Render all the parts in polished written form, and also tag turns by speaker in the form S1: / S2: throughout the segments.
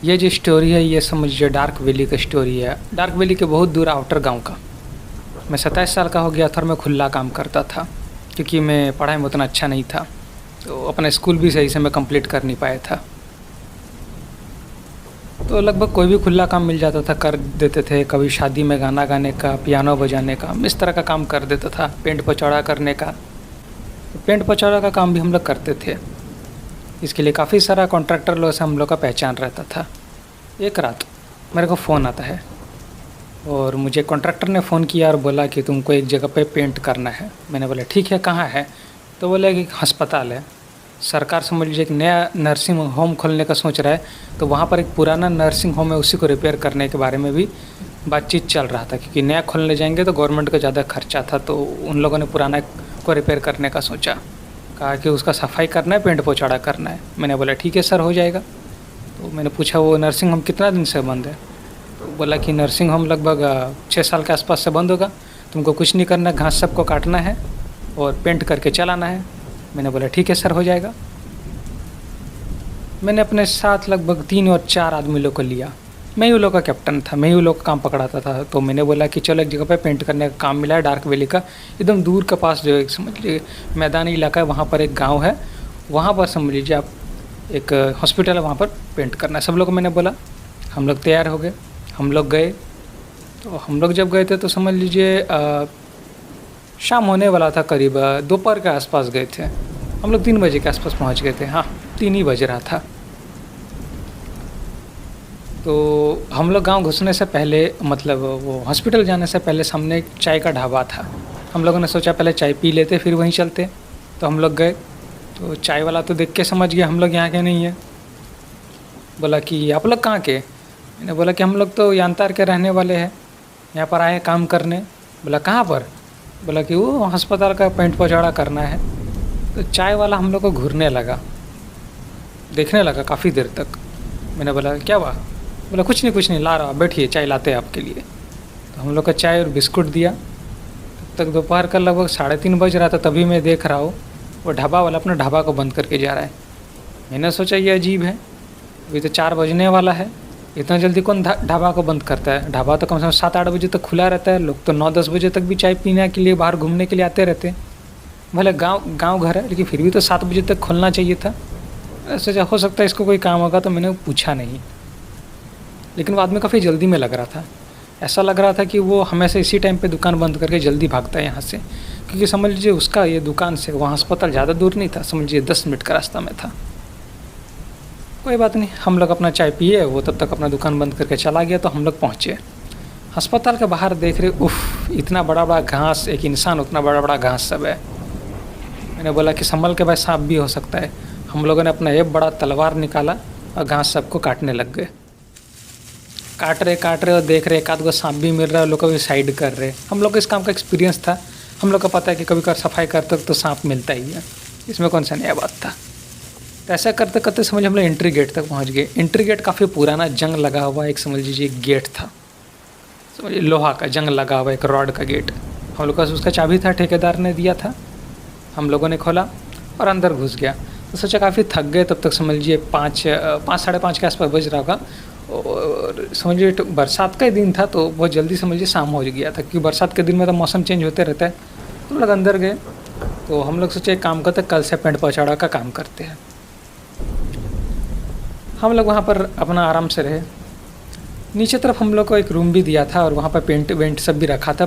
S1: ये जो स्टोरी है ये समझिए डार्क वैली का स्टोरी है। डार्क वैली के बहुत दूर आउटर गांव का। मैं 27 साल का हो गया था और मैं खुला काम करता था क्योंकि मैं पढ़ाई में उतना अच्छा नहीं था, तो अपना स्कूल भी सही से मैं कंप्लीट कर नहीं पाया था। तो लगभग कोई भी खुला काम मिल जाता था कर देते थे। कभी शादी में गाना गाने का, पियानो बजाने का, इस तरह का काम कर देता था। पेंट पचौड़ा करने का, पेंट पचौड़ा का काम भी हम लोग करते थे। इसके लिए काफ़ी सारा कॉन्ट्रैक्टर लोग से हम लोग का पहचान रहता था। एक रात मेरे को फ़ोन आता है और मुझे कॉन्ट्रैक्टर ने फ़ोन किया और बोला कि तुमको एक जगह पे पेंट करना है। मैंने बोला ठीक है, कहाँ है? तो बोले कि अस्पताल है, सरकार समझ लीजिए एक नया नर्सिंग होम खोलने का सोच रहा है, तो वहाँ पर एक पुराना नर्सिंग होम है, उसी को रिपेयर करने के बारे में भी बातचीत चल रहा था। क्योंकि नया खोलने जाएंगे तो गवर्नमेंट का ज़्यादा खर्चा था, तो उन लोगों ने पुराना को रिपेयर करने का सोचा। कहा कि उसका सफाई करना है, पेंट पोछाड़ा करना है। मैंने बोला ठीक है सर, हो जाएगा। तो मैंने पूछा वो नर्सिंग होम कितना दिन से बंद है? तो बोला कि नर्सिंग होम लगभग 6 साल के आसपास से बंद होगा। तुमको कुछ नहीं करना, घास सबको काटना है और पेंट करके चलाना है। मैंने बोला ठीक है सर, हो जाएगा। मैंने अपने साथ लगभग 3 और 4 आदमी लोग को लिया। मैं ही उन लोग का कैप्टन था, मैं ही उन लोग का काम पकड़ाता था। तो मैंने बोला कि चलो एक जगह पे पेंट करने का काम मिला है डार्क वैली का, एकदम दूर के पास जो एक समझ लीजिए मैदानी इलाका है, वहाँ पर एक गांव है, वहाँ पर समझ लीजिए आप एक हॉस्पिटल है, वहाँ पर पेंट करना है। सब लोग को मैंने बोला, हम लोग तैयार हो गए, हम लोग गए। तो हम लोग जब गए थे तो समझ लीजिए शाम होने वाला था, करीब दोपहर के आसपास गए थे। हम लोग 3 बजे के आसपास पहुँच गए थे। हाँ, 3 ही बज रहा था। तो हम लोग गांव घुसने से पहले, मतलब वो हॉस्पिटल जाने से पहले, सामने एक चाय का ढाबा था। हम लोगों ने सोचा पहले चाय पी लेते फिर वहीं चलते। तो हम लोग गए, तो चाय वाला तो देख के समझ गया हम लोग यहाँ के नहीं है। बोला कि आप लोग कहाँ के? मैंने बोला कि हम लोग तो यांतार के रहने वाले हैं, यहाँ पर आए काम करने। बोला कहाँ पर? बोला कि वो अस्पताल का पेंट पचौड़ा करना है। तो चाय वाला हम लोग को घूरने लगा, देखने लगा काफ़ी देर तक। मैंने बोला क्या हुआ? बोला कुछ नहीं ला रहा, बैठिए चाय लाते हैं आपके लिए। तो हम लोग का चाय और बिस्कुट दिया। तब तक दोपहर का लगभग 3:30 बज रहा था, तभी मैं देख रहा हूँ वो ढाबा वाला अपना ढाबा को बंद करके जा रहा है। मैंने सोचा ये अजीब है, अभी तो 4 बजने वाला है, इतना जल्दी कौन ढाबा को बंद करता है? ढाबा तो कम से कम 7-8 बजे तक खुला रहता है। लोग तो 9-10 बजे तक भी चाय पीने के लिए, बाहर घूमने के लिए आते रहते हैं। भले गाँव घर है, लेकिन फिर भी तो 7 बजे तक खुलना चाहिए था। सोचा हो सकता है इसको कोई काम होगा, तो मैंने पूछा नहीं। लेकिन वो आदमी काफ़ी जल्दी में लग रहा था। ऐसा लग रहा था कि वो हमेशा इसी टाइम पे दुकान बंद करके जल्दी भागता है यहाँ से, क्योंकि समझ लीजिए उसका ये दुकान से वहाँ अस्पताल ज़्यादा दूर नहीं था, समझ लीजिए 10 मिनट का रास्ता में था। कोई बात नहीं, हम लोग अपना चाय पिए, वो तब तक अपना दुकान बंद करके चला गया। तो हम लोग पहुँचे अस्पताल के बाहर, देख रहे उफ, इतना बड़ा बड़ा घास, एक इंसान उतना बड़ा बड़ा घास सब है। मैंने बोला कि संभल के भाई, सांप भी हो सकता है। हम लोगों ने अपना एक बड़ा तलवार निकाला और घास सबको काटने लग गए। काट रहे और देख रहे, एक आध को सांप भी मिल रहा है, लोग को भी साइड कर रहे। हम लोग को इस काम का एक्सपीरियंस था, हम लोग को पता है कि कभी कभी सफाई करते तो सांप मिलता ही है, इसमें कौन सा नया बात था। तो ऐसा करते करते समझ हम लोग एंट्री गेट तक पहुंच गए। एंट्री गेट काफ़ी पुराना जंग लगा हुआ एक, समझ लीजिए एक गेट था, समझिए लोहा का जंग लगा हुआ एक रॉड का गेट। हम लोग का उसका चाबी था, ठेकेदार ने दिया था। हम लोगों ने खोला और अंदर घुस गया। तो सोचा काफ़ी थक गए, तब तक समझ लीजिए 5 साढ़े 5 के आसपास बज रहा होगा। और समझिए बरसात का ही दिन था, तो बहुत जल्दी समझिए शाम हो गया था, क्योंकि बरसात के दिन में तो मौसम चेंज होते रहता है। तो हम लोग अंदर गए, तो हम लोग सोचे एक काम करते, कल से पेंट पचौड़ा का काम करते हैं। हम लोग वहाँ पर अपना आराम से रहे। नीचे तरफ हम लोग को एक रूम भी दिया था और वहाँ पर पेंट वेंट सब भी रखा था।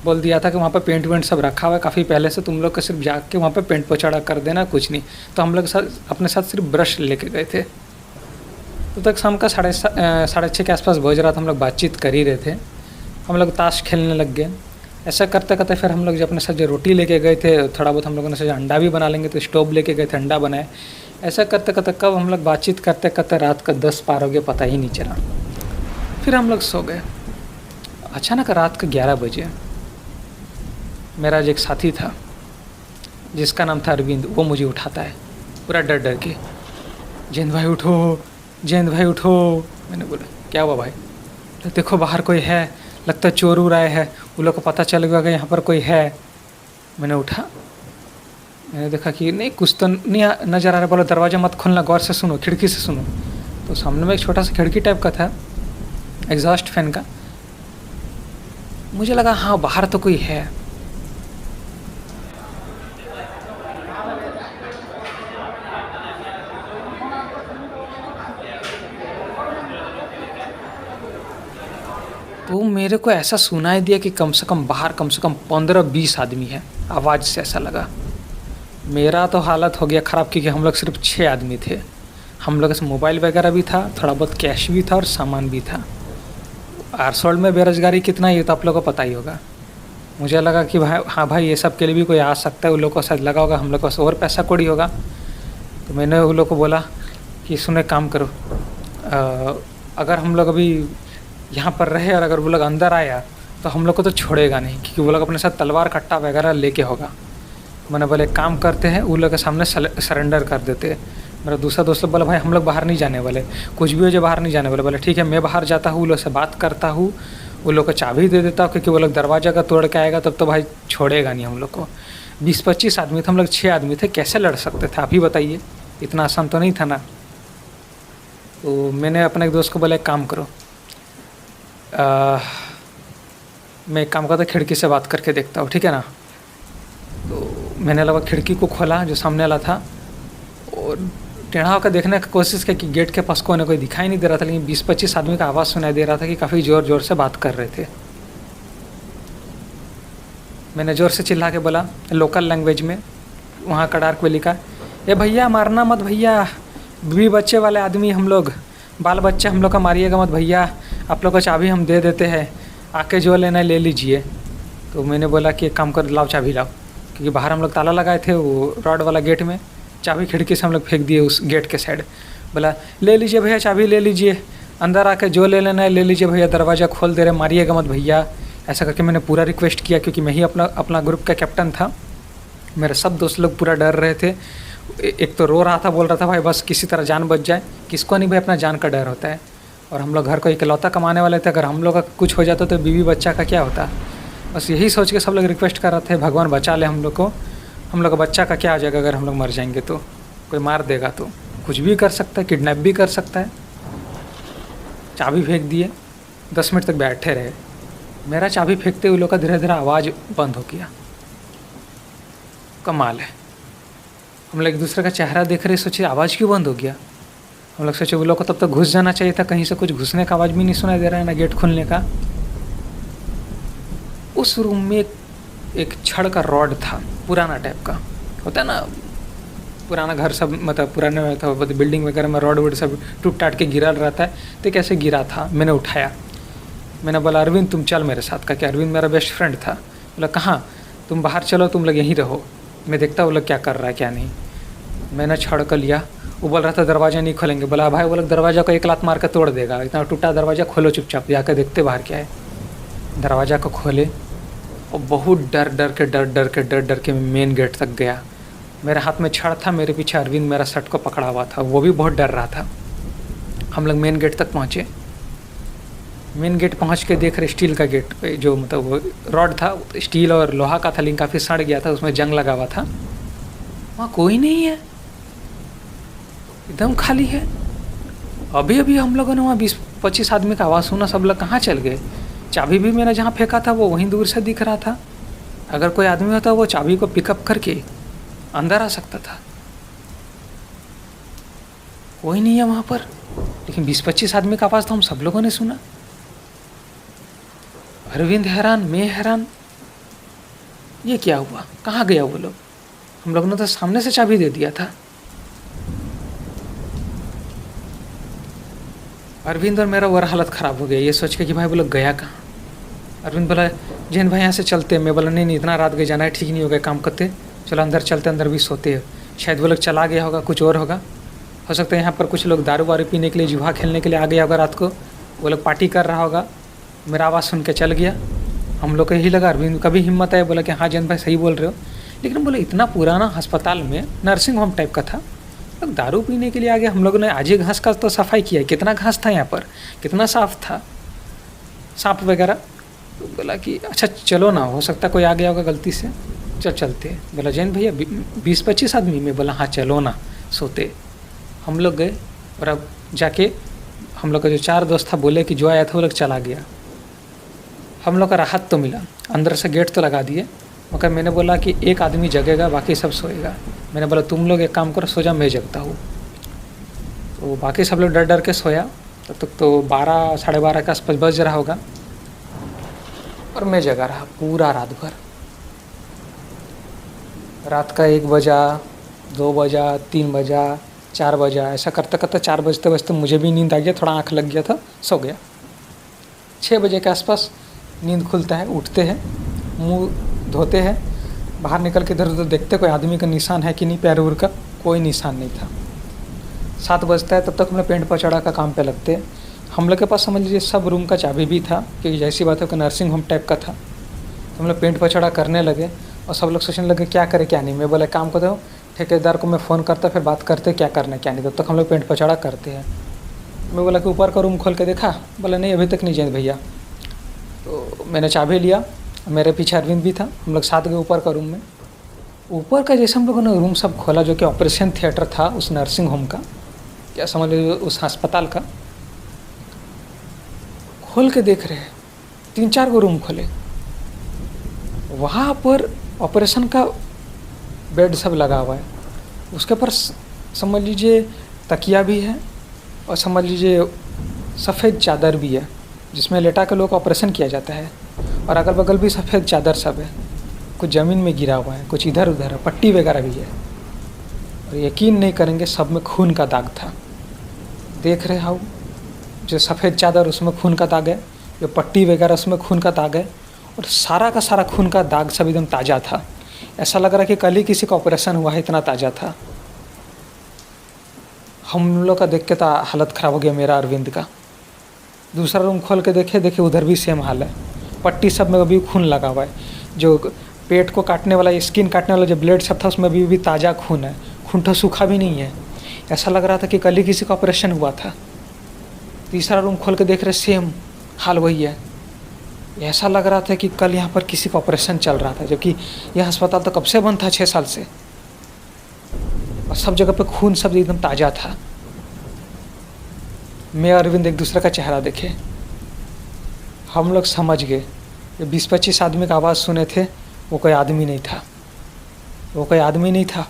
S1: बोल दिया था कि वहाँ पर पेंट वेंट सब रखा हुआ है काफ़ी पहले से, तुम लोग को सिर्फ जाके वहाँ पर पेंट पचौड़ा कर देना, कुछ नहीं। तो हम लोग अपने साथ सिर्फ ब्रश लेके गए थे। तो तक शाम का 6:30 के आसपास बज रहा था। हम लोग बातचीत कर ही रहे थे, हम लोग ताश खेलने लग गए। ऐसा करते करते फिर हम लोग जो अपने साथ जो रोटी लेके गए थे, थोड़ा बहुत हम लोगों ने सोचा अंडा भी बना लेंगे, तो स्टोव लेके गए थे, अंडा बनाए। ऐसा करते करते कब हम लोग बातचीत करते करते रात का 10 पार हो गया, पता ही नहीं चला। फिर हम लोग सो गए। अचानक रात के 11 बजे मेरा जो एक साथी था, जिसका नाम था अरविंद, वो मुझे उठाता है पूरा डर डर के, जैन भाई उठो, जैन भाई उठो। मैंने बोला क्या हुआ भाई? तो देखो बाहर कोई है, लगता है चोर उर आए हैं, उन लोग को पता चल गया कि यहाँ पर कोई है। मैंने उठा, मैंने देखा कि नहीं, कुछ तो नहीं नज़र आ रहा। बोला दरवाज़ा मत खोलना, गौर से सुनो, खिड़की से सुनो। तो सामने में एक छोटा सा खिड़की टाइप का था एग्जॉस्ट फैन का। मुझे लगा हाँ बाहर तो कोई है। तो मेरे को ऐसा सुनाई दिया कि कम से कम बाहर कम से कम 15-20 आदमी है। आवाज़ से ऐसा लगा। मेरा तो हालत हो गया ख़राब क्योंकि हम लोग सिर्फ 6 आदमी थे। हम लोग से मोबाइल वगैरह भी था, थोड़ा बहुत कैश भी था और सामान भी था। आरसोल में बेरोज़गारी कितना है ये तो आप लोगों को पता ही होगा। मुझे लगा कि भाई हाँ भाई ये सब के लिए भी कोई आ सकता है। उन लोग को शायद लगा होगा हम लोग को और पैसा कौड़ी होगा। तो मैंने उन लोग को बोला कि सुने काम करो, अगर हम लोग अभी यहाँ पर रहे और अगर वो लोग अंदर आया तो हम लोग को तो छोड़ेगा नहीं क्योंकि वो लोग अपने साथ तलवार कट्टा वगैरह लेके होगा। मैंने बोले काम करते हैं, उन लोग के सामने सरेंडर कर देते। मेरा दूसरा दोस्त लोग बोला भाई हम लोग बाहर नहीं जाने वाले, कुछ भी हो जाए बाहर नहीं जाने वाले। बोले ठीक है मैं बाहर जाता हूँ, उन लोग से बात करता हूँ, उन लोग को चाबी दे देता हूँ क्योंकि वो लोग दरवाज़ा का तोड़ के आएगा तब तो भाई छोड़ेगा नहीं हम लोग को। 20-25 आदमी थे, हम लोग 6 आदमी थे, कैसे लड़ सकते थे आप ही बताइए। इतना आसान तो नहीं था ना। तो मैंने अपने एक दोस्त को बोला एक काम करो, मैं एक काम करता खिड़की से बात करके देखता हूँ, ठीक है ना। तो मैंने लगा खिड़की को खोला जो सामने वाला था और टेढ़ा होकर देखने की कोशिश की कि गेट के पास कोई दिखाई नहीं दे रहा था, लेकिन 20-25 आदमी का आवाज़ सुनाई दे रहा था कि काफ़ी ज़ोर ज़ोर से बात कर रहे थे। मैंने ज़ोर से चिल्ला के बोला लोकल लैंग्वेज में, वहाँ कड़ार्क में लिखा ए भैया मारना मत भैया, बीवी बच्चे वाले आदमी हम लोग, बाल बच्चे हम लोग का मारिएगा मत भैया, आप लोग को चाबी हम दे देते हैं, आके जो लेना है ले लीजिए। तो मैंने बोला कि एक काम कर लाओ चाबी लाओ, क्योंकि बाहर हम लोग ताला लगाए थे वो रॉड वाला गेट में, चाबी खिड़की से हम लोग फेंक दिए उस गेट के साइड। बोला ले लीजिए भैया चाबी ले लीजिए, अंदर आके जो ले लेना है ले लीजिए भैया, दरवाज़ा खोल दे रहे मारिएगा मत भैया। ऐसा करके मैंने पूरा रिक्वेस्ट किया क्योंकि मैं ही अपना ग्रुप का कैप्टन था। मेरे सब दोस्त लोग पूरा डर रहे थे। एक तो रो रहा था, बोल रहा था भाई बस किसी तरह जान बच जाए, किसको नहीं भाई अपना जान का डर होता है। और हम लोग घर को इकलौता कमाने वाले थे, अगर हम लोग का कुछ हो जाता तो बीवी बच्चा का क्या होता। बस यही सोच के सब लोग रिक्वेस्ट कर रहे थे भगवान बचा ले हम लोग को, हम लोग का बच्चा का क्या हो जाएगा अगर हम लोग मर जाएंगे तो, कोई मार देगा तो कुछ भी कर सकता है, किडनैप भी कर सकता है। चाबी फेंक दिए, 10 मिनट तक बैठे रहे। मेरा चाबी फेंकते हुए लोग का धीरे धीरे आवाज़ बंद हो गया। कमाल है, हम लोग एक दूसरे का चेहरा देख रहे, सोचे आवाज़ क्यों बंद हो गया। हम लोग सोचे वो लोग को तब तक घुस जाना चाहिए था, कहीं से कुछ घुसने का आवाज़ भी नहीं सुनाई दे रहा है ना गेट खुलने का। उस रूम में एक छड़ का रॉड था, पुराना टाइप का होता है ना, पुराना घर सब मतलब पुराने में था, बिल्डिंग वगैरह में रॉड वॉड सब टूट टाट के गिरा रहता है, तो कैसे गिरा था। मैंने उठाया, मैंने बोला अरविंद तुम चल मेरे साथ का, क्या अरविंद मेरा बेस्ट फ्रेंड था। बोला कहाँ, तुम बाहर चलो, तुम लोग यहीं रहो, मैं देखता वो लोग क्या कर रहा है क्या नहीं। मैंने छड़ कर लिया, वो बोल रहा था दरवाज़ा नहीं खोलेंगे। बोला भाई वो लोग दरवाज़ा को एक लात मार कर तोड़ देगा, इतना टूटा दरवाज़ा, खोलो चुपचाप, जाकर देखते बाहर क्या है। दरवाज़ा को खोले और बहुत डर के मेन गेट तक गया। मेरे हाथ में छड़ था, मेरे पीछे अरविंद मेरा शर्ट को पकड़ा हुआ था, वो भी बहुत डर रहा था। हम लोग मेन गेट तक पहुँचे। मेन गेट पहुँच के देख रहे स्टील का गेट, जो मतलब वो रॉड था स्टील और लोहा का था, लेकिन काफ़ी सड़ गया था, उसमें जंग लगा हुआ था। वहाँ कोई नहीं है, एकदम खाली है। अभी अभी हम लोगों ने वहाँ 20-25 आदमी का आवाज़ सुना, सब लोग कहाँ चल गए। चाबी भी मैंने जहाँ फेंका था वो वहीं दूर से दिख रहा था। अगर कोई आदमी होता वो चाबी को पिकअप करके अंदर आ सकता था। कोई नहीं है वहाँ पर, लेकिन 20-25 आदमी का आवाज़ तो हम सब लोगों ने सुना। अरविंद हैरान, मैं हैरान, ये क्या हुआ, कहाँ गया वो लोग। हम लोगों ने तो सामने से चाबी दे दिया था। अरविंद और मेरा और हालत ख़राब हो गया ये सोच के कि भाई वो लोग गया कहाँ। अरविंद बोला जैन भाई यहाँ से चलते। मैं बोला नहीं इतना रात गए जाना है, ठीक नहीं हो गया, काम करते, चलो अंदर चलते, अंदर भी सोते हैं, शायद वो लोग चला गया होगा, कुछ और होगा। हो सकता है यहाँ पर कुछ लोग दारू वारू पीने के लिए, जुआ खेलने के लिए आ गया होगा रात को, वो लोग पार्टी कर रहा होगा। मेरा आवाज़ सुन के चल गया। हम लोग को यही लगा, अरविंद का भी हिम्मत है, बोला कि हाँ जैन भाई सही बोल रहे हो। लेकिन बोले इतना पुराना अस्पताल में, नर्सिंग होम टाइप का था, लोग दारू पीने के लिए आ गए। हम लोगों ने आज ही घास का तो सफाई किया, कितना घास था यहाँ पर, कितना साफ था, सांप वगैरह। तो बोला कि अच्छा चलो ना, हो सकता कोई आ गया होगा गलती से, चलते। बोला जैन भैया 20-25 आदमी में। बोला हाँ चलो ना, सोते। हम लोग गए और अब जाके हम लोग का जो 4 दोस्त था बोले कि जो आया था वो लोग चला गया। हम लोग का राहत तो मिला, अंदर से गेट तो लगा दिए, मगर मैंने बोला कि एक आदमी जगेगा बाकी सब सोएगा। मैंने बोला तुम लोग एक काम करो, सो जाओ, मैं जगता हूँ। तो बाकी सब लोग डर डर के सोया। तब तक तो 12 साढ़े 12 के आसपास बज रहा होगा और मैं जगा रहा पूरा रात भर। रात का 1 बजा, 2 बजा, 3 बजा, 4 बजा, ऐसा करते करते 4 बजते बजते मुझे भी नींद आ गया, थोड़ा आँख लग गया था, सो गया। 6 बजे के आसपास नींद खुलता है, उठते हैं, मुंह धोते हैं, बाहर निकल के इधर उधर देखते कोई आदमी का निशान है कि नहीं, पैर उर का कोई निशान नहीं था। 7 बजता है, तब तक हम लोग पेंट पचड़ा का काम पे लगते हैं। हम लोग के पास समझ लीजिए सब रूम का चाबी भी था, क्योंकि जैसी बात है कि नर्सिंग होम टाइप का था। तो हम लोग पेंट पचड़ा करने लगे और सब लोग सोचने लगे क्या करे क्या नहीं। मैं बोला काम को दो, ठेकेदार को मैं फ़ोन करता, फिर बात करते क्या करना है क्या नहीं। तब तक हम लोग पेंट पचड़ा करते हैं। मैं बोला कि ऊपर का रूम खोल के देखा, बोला नहीं अभी तक नहीं जाए भैया। तो मैंने चाबी लिया, मेरे पीछे अरविंद भी था, हम लोग साथ गए ऊपर का रूम में। ऊपर का जैसे हम लोगों ने रूम सब खोला, जो कि ऑपरेशन थिएटर था उस नर्सिंग होम का, क्या समझ लीजिए उस अस्पताल का, खोल के देख रहे हैं 3-4 को रूम खोले। वहाँ पर ऑपरेशन का बेड सब लगा हुआ है, उसके ऊपर समझ लीजिए तकिया भी है और समझ लीजिए सफ़ेद चादर भी है जिसमें लेटा के लोग ऑपरेशन किया जाता है। और अगल बगल भी सफ़ेद चादर सब है, कुछ ज़मीन में गिरा हुआ है, कुछ इधर उधर है, पट्टी वगैरह भी है। और यकीन नहीं करेंगे सब में खून का दाग था। देख रहे हो जो सफ़ेद चादर उसमें खून का दाग है, जो पट्टी वगैरह उसमें खून का दाग है, और सारा का सारा खून का दाग सब एकदम ताज़ा था। ऐसा लग रहा कि कल ही किसी का ऑपरेशन हुआ है, इतना ताज़ा था। हम लोग का देख के तो हालत ख़राब हो गया मेरा, अरविंद का। दूसरा रूम खोल के देखे उधर भी सेम हाल है, पट्टी सब में अभी खून लगा हुआ है। जो पेट को काटने वाला, स्किन काटने वाला जो ब्लेड सब था उसमें भी ताज़ा खून है, खून तो सूखा भी नहीं है। ऐसा लग रहा था कि कल ही किसी का ऑपरेशन हुआ था। तीसरा रूम खोल के देख रहे, सेम हाल वही है। ऐसा लग रहा था कि कल यहाँ पर किसी का ऑपरेशन चल रहा था, जबकि यह अस्पताल तो कब से बंद था, 6 साल से। और सब जगह पे खून सब एकदम ताज़ा था। मैं और अरविंद एक दूसरे का चेहरा देखे, हम लोग समझ गए। ये 20-25 आदमी का आवाज़ सुने थे, वो कोई आदमी नहीं था, वो कोई आदमी नहीं था।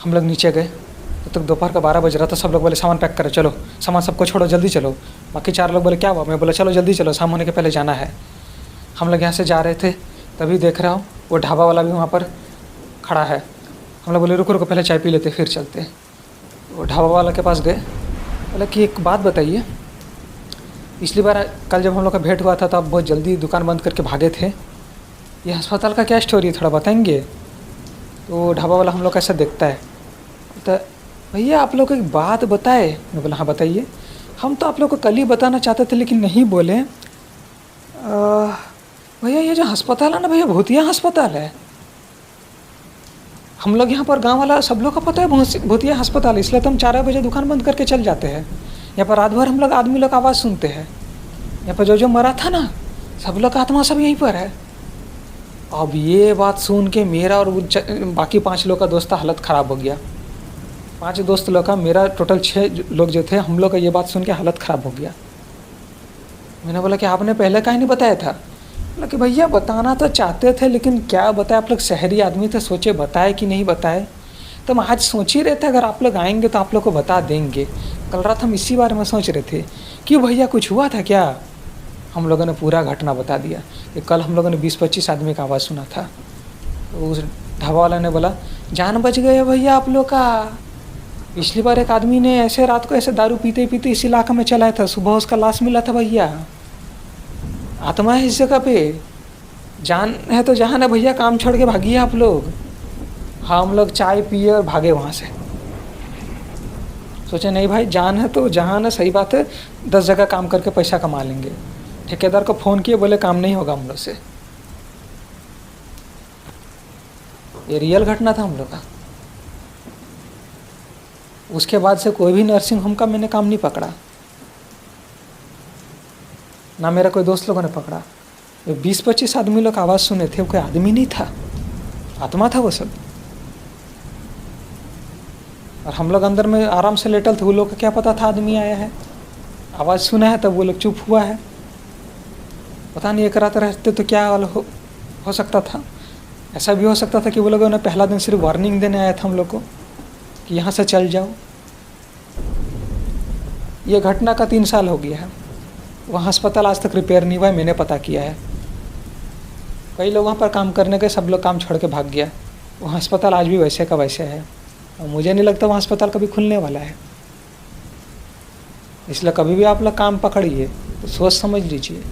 S1: हम लोग नीचे गए, तब तक दोपहर का 12 बज रहा था। सब लोग बोले सामान पैक करो, चलो सामान सबको छोड़ो, जल्दी चलो। बाकी 4 लोग बोले क्या हुआ, मैं बोला चलो जल्दी चलो, शाम होने के पहले जाना है। हम लोग यहाँ से जा रहे थे, तभी देख रहा हूँ वो ढाबा वाला भी वहाँ पर खड़ा है। हम लोग बोले रुको रुको, पहले चाय पी लेते फिर चलते। वो ढाबा वाला के पास गए, बोले कि एक बात बताइए, पिछली बार कल जब हम लोग का भेंट हुआ था तो आप बहुत जल्दी दुकान बंद करके भागे थे, ये अस्पताल का क्या स्टोरी है, थोड़ा बताएंगे? तो ढाबा वाला हम लोग कैसे देखता है, तो भैया आप लोग एक बात बताए। मैं बोला हाँ बताइए। हम तो आप लोग को कल ही बताना चाहते थे लेकिन नहीं बोले। भैया ये जो अस्पताल है ना भैया, भूतिया अस्पताल है। हम लोग यहाँ पर गांव वाला सब लोग को पता है भूतिया अस्पताल, इसलिए तो हम 4 बजे दुकान बंद करके चल जाते हैं। यहाँ पर रात भर हम लोग आदमी लोग आवाज़ सुनते हैं। यहाँ पर जो मरा था ना, सब लोग का आत्मा सब यहीं पर है। अब ये बात सुन के मेरा और बाकी 5 लोग का दोस्त का हालत ख़राब हो गया। 5 दोस्त लोग का, मेरा टोटल 6 लोग जो थे, हम लोग का ये बात सुन के हालत ख़राब हो गया। मैंने बोला कि आपने पहले काहे नहीं बताया था? बोला कि भैया बताना तो चाहते थे लेकिन क्या बताए, आप लोग शहरी आदमी थे, सोचे बताए कि नहीं बताए। तो हम आज सोच ही रहे थे अगर आप लोग आएंगे तो आप लोग को बता देंगे। कल रात हम इसी बारे में सोच रहे थे कि भैया कुछ हुआ था क्या। हम लोगों ने पूरा घटना बता दिया कि कल हम लोगों ने 20-25 आदमी का आवाज़ सुना था। तो उस ढाबा वाला ने बोला जान बच गए भैया आप लोग का। पिछली बार एक आदमी ने ऐसे रात को ऐसे दारू पीते पीते इस इलाके में चलाया था, सुबह उसका लाश मिला था भैया। आत्मा है इस जगह पे, जान है तो जहाँ है भैया, काम छोड़ के भागिए आप लोग। हाँ हम लोग चाय पिए और भागे वहाँ से। सोचे नहीं भाई जान है तो जहाँ ना, सही बात है, 10 जगह काम करके पैसा कमा लेंगे। ठेकेदार को फ़ोन किए, बोले काम नहीं होगा हम लोग से। ये रियल घटना था हम लोग का। उसके बाद से कोई भी नर्सिंग होम का मैंने काम नहीं पकड़ा, ना मेरा कोई दोस्त लोगों ने पकड़ा। 20-25 आदमी लोग आवाज़ सुने थे, वो कोई आदमी नहीं था, आत्मा था वो सब। और हम लोग अंदर में आराम से लेटल थे, वो लोग को क्या पता था आदमी आया है। आवाज़ सुना है तब वो लोग चुप हुआ है। पता नहीं एक रात रहते तो क्या हो सकता था। ऐसा भी हो सकता था कि वो लोगों ने पहला दिन सिर्फ वार्निंग देने आया था हम लोग को कि यहाँ से चल जाओ। ये घटना का 3 साल हो गया है। वहाँ अस्पताल आज तक रिपेयर नहीं हुआ है, मैंने पता किया है। कई लोग वहाँ पर काम करने गए, सब लोग काम छोड़ के भाग गया। वहाँ अस्पताल आज भी वैसे का वैसे है और मुझे नहीं लगता वहाँ अस्पताल कभी खुलने वाला है। इसलिए कभी भी आप लोग काम पकड़िए तो सोच समझ लीजिए।